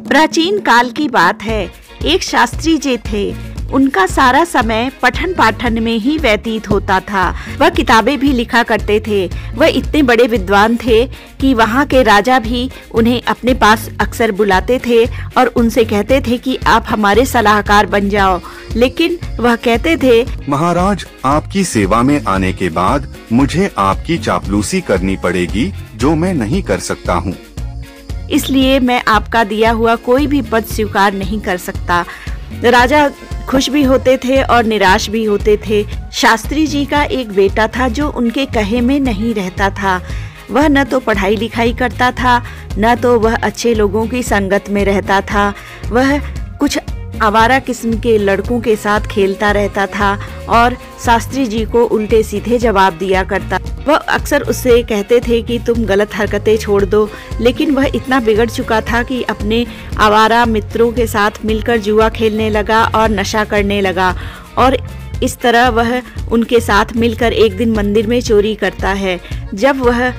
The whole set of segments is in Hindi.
प्राचीन काल की बात है। एक शास्त्री जी थे। उनका सारा समय पठन पाठन में ही व्यतीत होता था। वह किताबें भी लिखा करते थे। वह इतने बड़े विद्वान थे कि वहाँ के राजा भी उन्हें अपने पास अक्सर बुलाते थे और उनसे कहते थे कि आप हमारे सलाहकार बन जाओ। लेकिन वह कहते थे, महाराज, आपकी सेवा में आने के बाद मुझे आपकी चापलूसी करनी पड़ेगी, जो मैं नहीं कर सकता हूँ। इसलिए मैं आपका दिया हुआ कोई भी पद स्वीकार नहीं कर सकता। राजा खुश भी होते थे और निराश भी होते थे। शास्त्री जी का एक बेटा था जो उनके कहे में नहीं रहता था। वह न तो पढ़ाई लिखाई करता था, न तो वह अच्छे लोगों की संगत में रहता था। वह कुछ आवारा किस्म के लड़कों के साथ खेलता रहता था और शास्त्री जी को उल्टे सीधे जवाब दिया करता। वह अक्सर उससे कहते थे कि तुम गलत हरकतें छोड़ दो, लेकिन वह इतना बिगड़ चुका था कि अपने आवारा मित्रों के साथ मिलकर जुआ खेलने लगा और नशा करने लगा। और इस तरह वह उनके साथ मिलकर एक दिन मंदिर में चोरी करता है। जब वह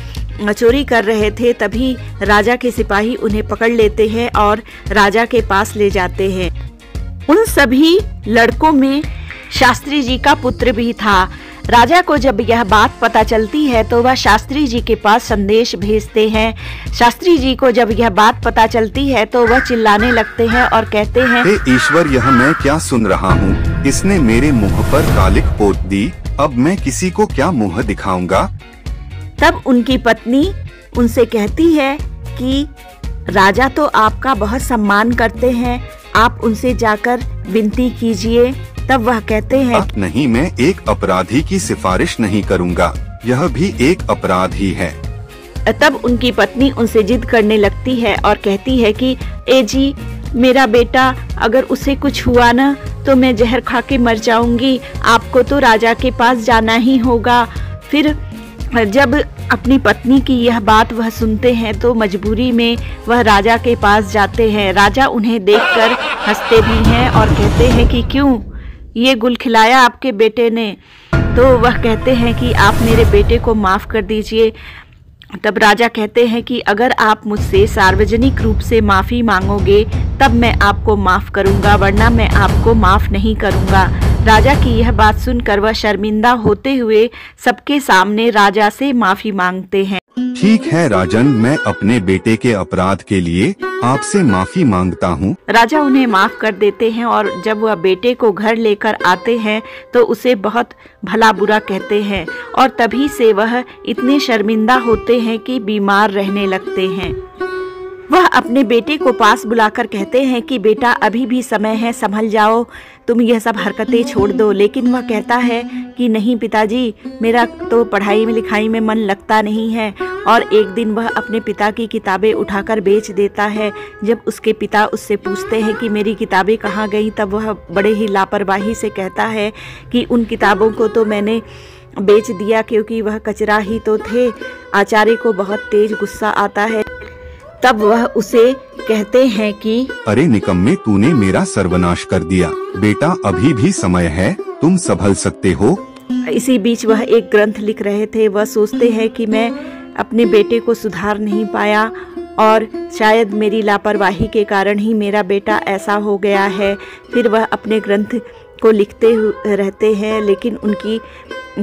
चोरी कर रहे थे तभी राजा के सिपाही उन्हें पकड़ लेते हैं और राजा के पास ले जाते हैं। उन सभी लड़कों में शास्त्री जी का पुत्र भी था। राजा को जब यह बात पता चलती है तो वह शास्त्री जी के पास संदेश भेजते हैं। शास्त्री जी को जब यह बात पता चलती है तो वह चिल्लाने लगते हैं और कहते हैं, हे ईश्वर, यह मैं क्या सुन रहा हूँ? इसने मेरे मुंह पर कालिक पोत दी। अब मैं किसी को क्या मुंह दिखाऊंगा? तब उनकी पत्नी उनसे कहती है कि राजा तो आपका बहुत सम्मान करते हैं, आप उनसे जाकर विनती कीजिए। तब वह कहते हैं, नहीं, मैं एक अपराधी की सिफारिश नहीं करूंगा, यह भी एक अपराध ही है। तब उनकी पत्नी उनसे जिद करने लगती है और कहती है कि ए जी, मेरा बेटा, अगर उसे कुछ हुआ ना तो मैं जहर खा के मर जाऊंगी। आपको तो राजा के पास जाना ही होगा। फिर जब अपनी पत्नी की यह बात वह सुनते हैं तो मजबूरी में वह राजा के पास जाते हैं। राजा उन्हें देखकर हंसते भी हैं और कहते हैं कि क्यों, ये गुल खिलाया आपके बेटे ने? तो वह कहते हैं कि आप मेरे बेटे को माफ़ कर दीजिए। तब राजा कहते हैं कि अगर आप मुझसे सार्वजनिक रूप से माफ़ी मांगोगे तब मैं आपको माफ़ करूंगा, वरना मैं आपको माफ़ नहीं करूंगा। राजा की यह बात सुनकर वह शर्मिंदा होते हुए सबके सामने राजा से माफ़ी मांगते हैं। ठीक है राजन, मैं अपने बेटे के अपराध के लिए आपसे माफी मांगता हूँ। राजा उन्हें माफ कर देते हैं और जब वह बेटे को घर लेकर आते हैं तो उसे बहुत भला बुरा कहते हैं और तभी से वह इतने शर्मिंदा होते हैं कि बीमार रहने लगते हैं। वह अपने बेटे को पास बुलाकर कहते हैं कि बेटा, अभी भी समय है, संभल जाओ, तुम यह सब हरकतें छोड़ दो। लेकिन वह कहता है कि नहीं पिताजी, मेरा तो पढ़ाई में लिखाई में मन लगता नहीं है। और एक दिन वह अपने पिता की किताबें उठाकर बेच देता है। जब उसके पिता उससे पूछते हैं कि मेरी किताबें कहाँ गईं, तब वह बड़े ही लापरवाही से कहता है कि उन किताबों को तो मैंने बेच दिया क्योंकि वह कचरा ही तो थे। आचार्य को बहुत तेज गुस्सा आता है। तब वह उसे कहते हैं कि अरे निकम्मे, तूने मेरा सर्वनाश कर दिया। बेटा, अभी भी समय है, तुम संभल सकते हो। इसी बीच वह एक ग्रंथ लिख रहे थे। वह सोचते हैं कि मैं अपने बेटे को सुधार नहीं पाया और शायद मेरी लापरवाही के कारण ही मेरा बेटा ऐसा हो गया है। फिर वह अपने ग्रंथ को लिखते रहते हैं, लेकिन उनकी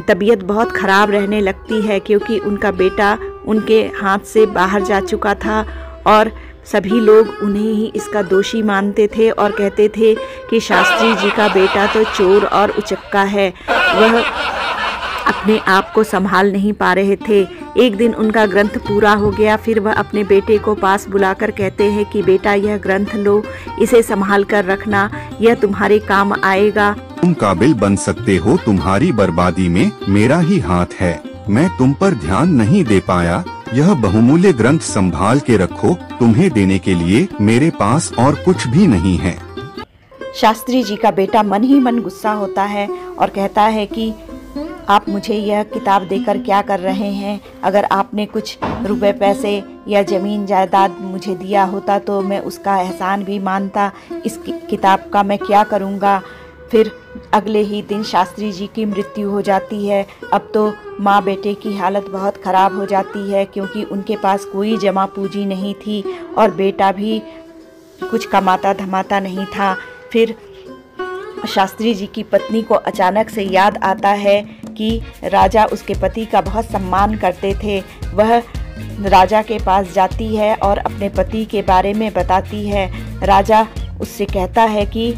तबीयत बहुत ख़राब रहने लगती है क्योंकि उनका बेटा उनके हाथ से बाहर जा चुका था और सभी लोग उन्हें ही इसका दोषी मानते थे और कहते थे कि शास्त्री जी का बेटा तो चोर और उचक्का है। वह अपने आप को संभाल नहीं पा रहे थे। एक दिन उनका ग्रंथ पूरा हो गया। फिर वह अपने बेटे को पास बुलाकर कहते हैं कि बेटा, यह ग्रंथ लो, इसे संभाल कर रखना, यह तुम्हारे काम आएगा। तुम काबिल बन सकते हो, तुम्हारी बर्बादी में मेरा ही हाथ है। मैं तुम पर ध्यान नहीं दे पाया। यह बहुमूल्य ग्रंथ संभाल के रखो, तुम्हें देने के लिए मेरे पास और कुछ भी नहीं है। शास्त्री जी का बेटा मन ही मन गुस्सा होता है और कहता है कि आप मुझे यह किताब देकर क्या कर रहे हैं? अगर आपने कुछ रुपए पैसे या ज़मीन जायदाद मुझे दिया होता तो मैं उसका एहसान भी मानता। इस किताब का मैं क्या करूँगा? फिर अगले ही दिन शास्त्री जी की मृत्यु हो जाती है। अब तो माँ बेटे की हालत बहुत ख़राब हो जाती है क्योंकि उनके पास कोई जमा पूंजी नहीं थी और बेटा भी कुछ कमाता धमाता नहीं था। फिर शास्त्री जी की पत्नी को अचानक से याद आता है कि राजा उसके पति का बहुत सम्मान करते थे। वह राजा के पास जाती है और अपने पति के बारे में बताती है। राजा उससे कहता है कि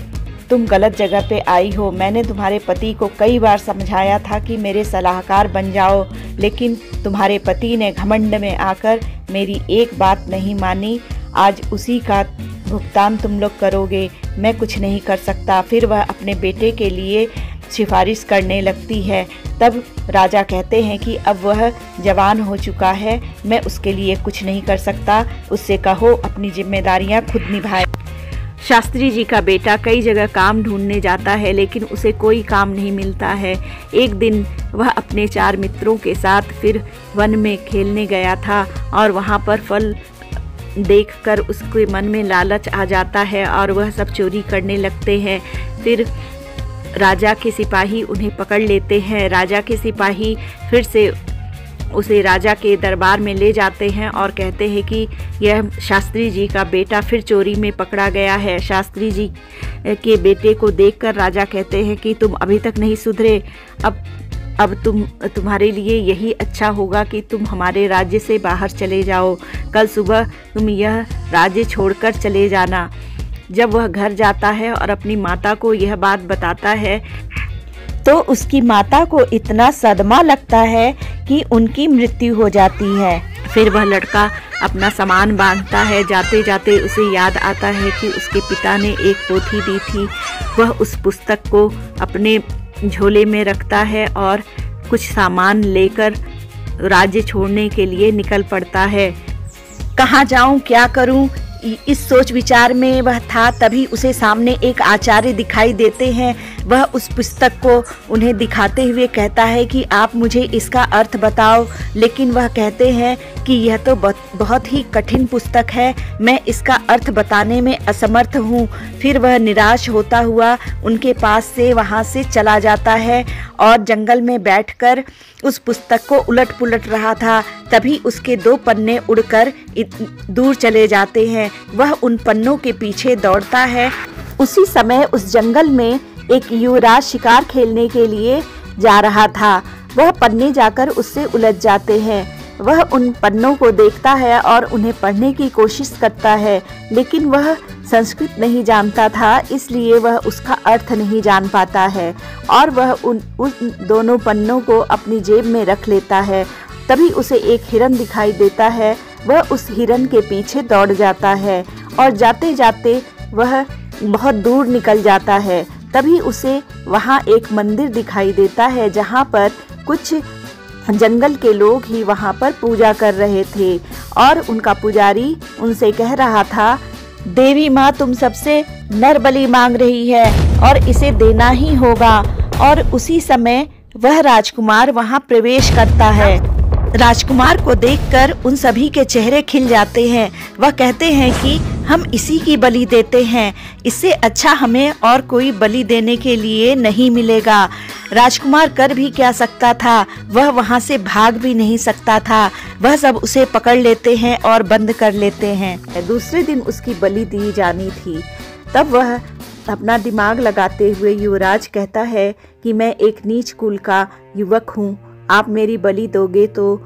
तुम गलत जगह पे आई हो। मैंने तुम्हारे पति को कई बार समझाया था कि मेरे सलाहकार बन जाओ, लेकिन तुम्हारे पति ने घमंड में आकर मेरी एक बात नहीं मानी। आज उसी का भुगतान तुम लोग करोगे, मैं कुछ नहीं कर सकता। फिर वह अपने बेटे के लिए सिफारिश करने लगती है। तब राजा कहते हैं कि अब वह जवान हो चुका है, मैं उसके लिए कुछ नहीं कर सकता, उससे कहो अपनी जिम्मेदारियां खुद निभाए। शास्त्री जी का बेटा कई जगह काम ढूंढने जाता है, लेकिन उसे कोई काम नहीं मिलता है। एक दिन वह अपने 4 मित्रों के साथ फिर वन में खेलने गया था और वहाँ पर फल देखकर उसके मन में लालच आ जाता है और वह सब चोरी करने लगते हैं। फिर राजा के सिपाही उन्हें पकड़ लेते हैं। राजा के सिपाही फिर से उसे राजा के दरबार में ले जाते हैं और कहते हैं कि यह शास्त्री जी का बेटा फिर चोरी में पकड़ा गया है। शास्त्री जी के बेटे को देखकर राजा कहते हैं कि तुम अभी तक नहीं सुधरे, अब तुम्हारे लिए यही अच्छा होगा कि तुम हमारे राज्य से बाहर चले जाओ। कल सुबह तुम यह राज्य छोड़कर चले जाना। जब वह घर जाता है और अपनी माता को यह बात बताता है तो उसकी माता को इतना सदमा लगता है कि उनकी मृत्यु हो जाती है। फिर वह लड़का अपना सामान बांधता है। जाते जाते उसे याद आता है कि उसके पिता ने एक पोथी दी थी। वह उस पुस्तक को अपने झोले में रखता है और कुछ सामान लेकर राज्य छोड़ने के लिए निकल पड़ता है। कहाँ जाऊँ, क्या करूँ, इस सोच विचार में वह था। तभी उसे सामने एक आचार्य दिखाई देते हैं। वह उस पुस्तक को उन्हें दिखाते हुए कहता है कि आप मुझे इसका अर्थ बताओ, लेकिन वह कहते हैं कि यह तो बहुत ही कठिन पुस्तक है, मैं इसका अर्थ बताने में असमर्थ हूँ। फिर वह निराश होता हुआ उनके पास से वहाँ से चला जाता है और जंगल में बैठकर उस पुस्तक को उलट पुलट रहा था। तभी उसके 2 पन्ने उड़कर दूर चले जाते हैं। वह उन पन्नों के पीछे दौड़ता है। उसी समय उस जंगल में एक युवराज शिकार खेलने के लिए जा रहा था। वह पन्ने जाकर उससे उलझ जाते हैं। वह उन पन्नों को देखता है और उन्हें पढ़ने की कोशिश करता है, लेकिन वह संस्कृत नहीं जानता था, इसलिए वह उसका अर्थ नहीं जान पाता है और वह उन दोनों पन्नों को अपनी जेब में रख लेता है। तभी उसे एक हिरन दिखाई देता है। वह उस हिरन के पीछे दौड़ जाता है और जाते जाते वह बहुत दूर निकल जाता है। तभी उसे वहाँ एक मंदिर दिखाई देता है, जहाँ पर कुछ जंगल के लोग ही वहाँ पर पूजा कर रहे थे और उनका पुजारी उनसे कह रहा था, देवी माँ तुम सबसे नर बलि मांग रही है और इसे देना ही होगा। और उसी समय वह राजकुमार वहाँ प्रवेश करता है। राजकुमार को देखकर उन सभी के चेहरे खिल जाते हैं। वह कहते हैं कि हम इसी की बलि देते हैं, इससे अच्छा हमें और कोई बलि देने के लिए नहीं मिलेगा। राजकुमार कर भी क्या सकता था, वह वहाँ से भाग भी नहीं सकता था। वह सब उसे पकड़ लेते हैं और बंद कर लेते हैं। दूसरे दिन उसकी बलि दी जानी थी। तब वह अपना दिमाग लगाते हुए युवराज कहता है कि मैं एक नीच कुल का युवक हूँ, आप मेरी बलि दोगे तो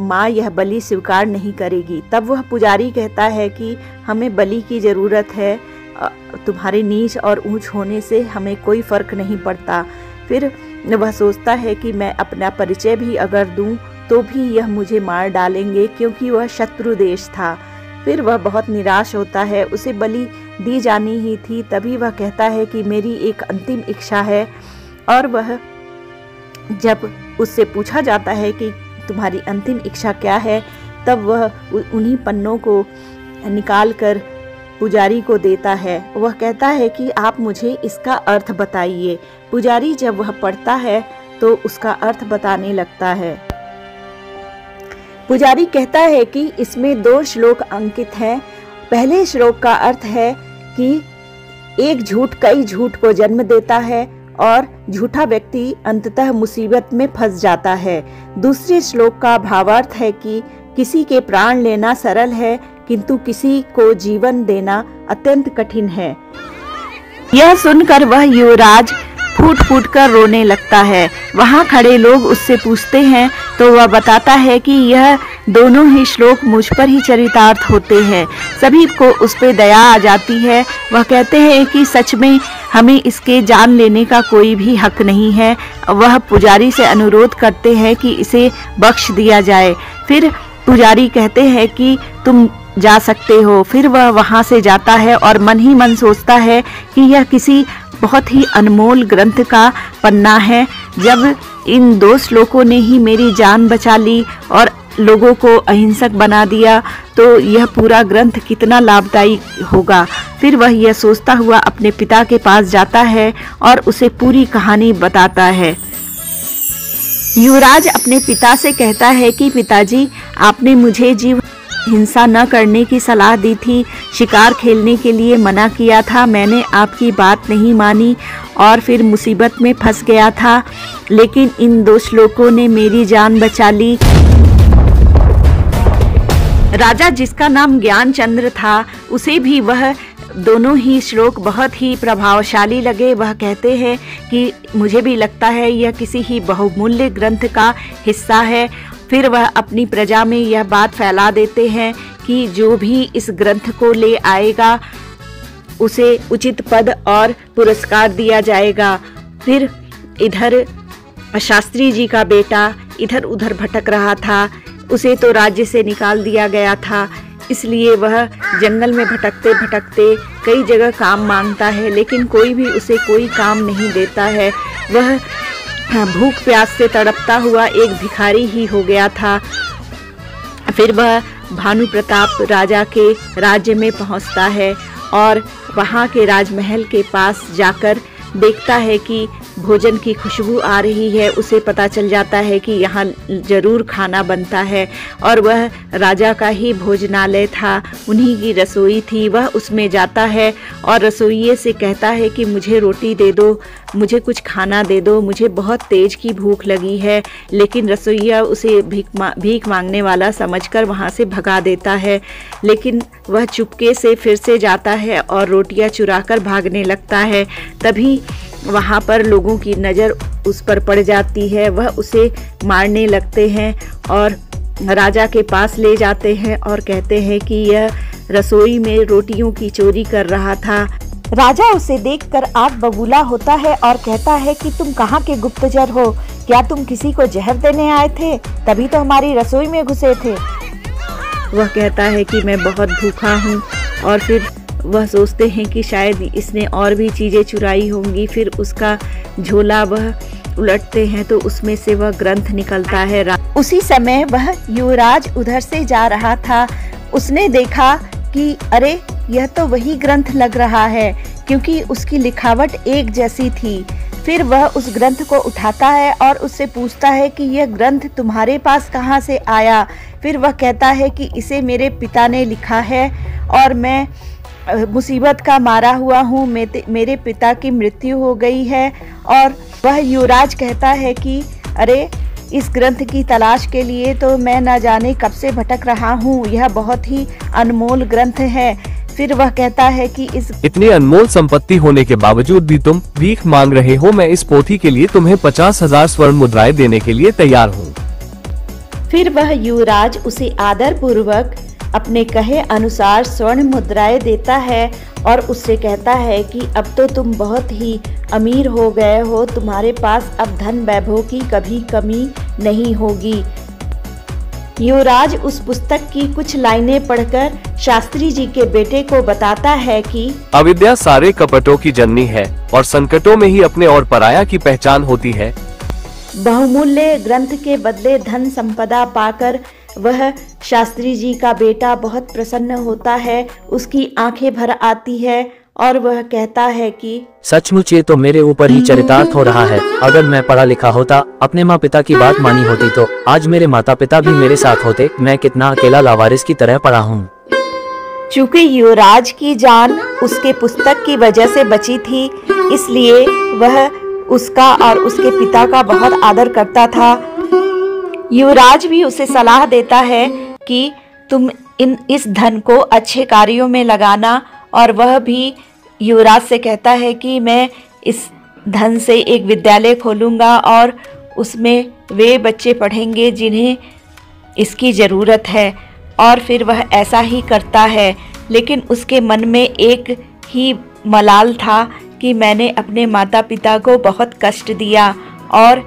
माँ यह बलि स्वीकार नहीं करेगी। तब वह पुजारी कहता है कि हमें बलि की ज़रूरत है, तुम्हारे नीच और ऊंच होने से हमें कोई फ़र्क नहीं पड़ता। फिर वह सोचता है कि मैं अपना परिचय भी अगर दूं तो भी यह मुझे मार डालेंगे, क्योंकि वह शत्रु देश था। फिर वह बहुत निराश होता है, उसे बलि दी जानी ही थी। तभी वह कहता है कि मेरी एक अंतिम इच्छा है। और वह जब उससे पूछा जाता है कि तुम्हारी अंतिम इच्छा क्या है, तब वह उन्हीं पन्नों को निकाल कर पुजारी को देता है। वह कहता है कि आप मुझे इसका अर्थ बताइए। पुजारी जब वह पढ़ता है तो उसका अर्थ बताने लगता है। पुजारी कहता है कि इसमें 2 श्लोक अंकित हैं। पहले श्लोक का अर्थ है कि एक झूठ कई झूठ को जन्म देता है और झूठा व्यक्ति अंततः मुसीबत में फंस जाता है। दूसरे श्लोक का भावार्थ है कि किसी के प्राण लेना सरल है किंतु किसी को जीवन देना अत्यंत कठिन है। यह सुनकर वह युवराज फूट फूट कर रोने लगता है। वहाँ खड़े लोग उससे पूछते हैं तो वह बताता है कि यह दोनों ही श्लोक मुझ पर ही चरितार्थ होते हैं। सभी को उस पर दया आ जाती है। वह कहते हैं कि सच में हमें इसके जान लेने का कोई भी हक नहीं है। वह पुजारी से अनुरोध करते हैं कि इसे बख्श दिया जाए। फिर पुजारी कहते हैं कि तुम जा सकते हो। फिर वह वहाँ से जाता है और मन ही मन सोचता है कि यह किसी बहुत ही अनमोल ग्रंथ का पन्ना है। जब इन 2 श्लोकों ने ही मेरी जान बचा ली और लोगों को अहिंसक बना दिया तो यह पूरा ग्रंथ कितना लाभदायी होगा। फिर वह यह सोचता हुआ अपने पिता के पास जाता है और उसे पूरी कहानी बताता है। युवराज अपने पिता से कहता है कि पिताजी, आपने मुझे जीव हिंसा न करने की सलाह दी थी, शिकार खेलने के लिए मना किया था, मैंने आपकी बात नहीं मानी और फिर मुसीबत में फंस गया था, लेकिन इन 2 श्लोकों ने मेरी जान बचा ली। राजा, जिसका नाम ज्ञानचंद्र था, उसे भी वह दोनों ही श्लोक बहुत ही प्रभावशाली लगे। वह कहते हैं कि मुझे भी लगता है यह किसी ही बहुमूल्य ग्रंथ का हिस्सा है। फिर वह अपनी प्रजा में यह बात फैला देते हैं कि जो भी इस ग्रंथ को ले आएगा उसे उचित पद और पुरस्कार दिया जाएगा। फिर इधर शास्त्री जी का बेटा इधर उधर भटक रहा था, उसे तो राज्य से निकाल दिया गया था, इसलिए वह जंगल में भटकते भटकते कई जगह काम मांगता है, लेकिन कोई भी उसे कोई काम नहीं देता है। वह भूख प्यास से तड़पता हुआ एक भिखारी ही हो गया था। फिर वह भानु प्रताप राजा के राज्य में पहुंचता है और वहां के राजमहल के पास जाकर देखता है कि भोजन की खुशबू आ रही है। उसे पता चल जाता है कि यहाँ जरूर खाना बनता है और वह राजा का ही भोजनालय था, उन्हीं की रसोई थी। वह उसमें जाता है और रसोइये से कहता है कि मुझे रोटी दे दो, मुझे कुछ खाना दे दो, मुझे बहुत तेज की भूख लगी है। लेकिन रसोइया उसे भीख मांगने वाला समझकर वहाँ से भगा देता है। लेकिन वह चुपके से फिर से जाता है और रोटियाँ चुराकर भागने लगता है। तभी वहाँ पर लोगों की नज़र उस पर पड़ जाती है। वह उसे मारने लगते हैं और राजा के पास ले जाते हैं और कहते हैं कि यह रसोई में रोटियों की चोरी कर रहा था। राजा उसे देखकर आग बबूला होता है और कहता है कि तुम कहाँ के गुप्तचर हो? क्या तुम किसी को जहर देने आए थे? तभी तो हमारी रसोई में घुसे थे। वह कहता है कि मैं बहुत भूखा हूँ और फिर वह सोचते हैं कि शायद इसने और भी चीज़ें चुराई होंगी। फिर उसका झोला वह उलटते हैं तो उसमें से वह ग्रंथ निकलता है। उसी समय वह युवराज उधर से जा रहा था। उसने देखा कि अरे यह तो वही ग्रंथ लग रहा है, क्योंकि उसकी लिखावट एक जैसी थी। फिर वह उस ग्रंथ को उठाता है और उससे पूछता है कि यह ग्रंथ तुम्हारे पास कहाँ से आया? फिर वह कहता है कि इसे मेरे पिता ने लिखा है और मैं मुसीबत का मारा हुआ हूँ, मेरे पिता की मृत्यु हो गई है। और वह युवराज कहता है कि अरे इस ग्रंथ की तलाश के लिए तो मैं न जाने कब से भटक रहा हूँ, यह बहुत ही अनमोल ग्रंथ है। फिर वह कहता है कि इतनी अनमोल संपत्ति होने के बावजूद भी तुम भीख मांग रहे हो। मैं इस पोथी के लिए तुम्हें 50,000 स्वर्ण मुद्राएं देने के लिए तैयार हूँ। फिर वह युवराज उसे आदर पूर्वक अपने कहे अनुसार स्वर्ण मुद्राएं देता है और उससे कहता है कि अब तो तुम बहुत ही अमीर हो गए हो, तुम्हारे पास अब धन वैभव की कभी कमी नहीं होगी। युवराज उस पुस्तक की कुछ लाइनें पढ़कर शास्त्री जी के बेटे को बताता है कि अविद्या सारे कपटों की जननी है और संकटों में ही अपने और पराया की पहचान होती है। बहुमूल्य ग्रंथ के बदले धन संपदा पाकर वह शास्त्री जी का बेटा बहुत प्रसन्न होता है, उसकी आंखें भर आती है और वह कहता है कि सचमुच ये तो मेरे ऊपर ही चरितार्थ हो रहा है। अगर मैं पढ़ा लिखा होता, अपने माँ पिता की बात मानी होती तो आज मेरे माता पिता भी मेरे साथ होते। मैं कितना अकेला लावारिस की तरह पड़ा हूँ। चूँकि युवराज की जान उसके पुस्तक की वजह से बची थी, इसलिए वह उसका और उसके पिता का बहुत आदर करता था। युवराज भी उसे सलाह देता है कि तुम इस धन को अच्छे कार्यों में लगाना। और वह भी युवराज से कहता है कि मैं इस धन से एक विद्यालय खोलूँगा और उसमें वे बच्चे पढ़ेंगे जिन्हें इसकी ज़रूरत है। और फिर वह ऐसा ही करता है, लेकिन उसके मन में एक ही मलाल था कि मैंने अपने माता पिता को बहुत कष्ट दिया और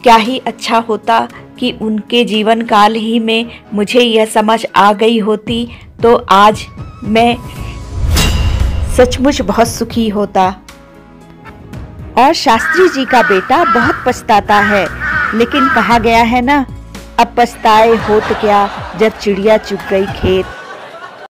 क्या ही अच्छा होता कि उनके जीवन काल ही में मुझे यह समझ आ गई होती, तो आज मैं सचमुच बहुत सुखी होता। और शास्त्री जी का बेटा बहुत पछताता है, लेकिन कहा गया है ना, अब पछताए होत क्या जब चिड़िया चुग गई खेत।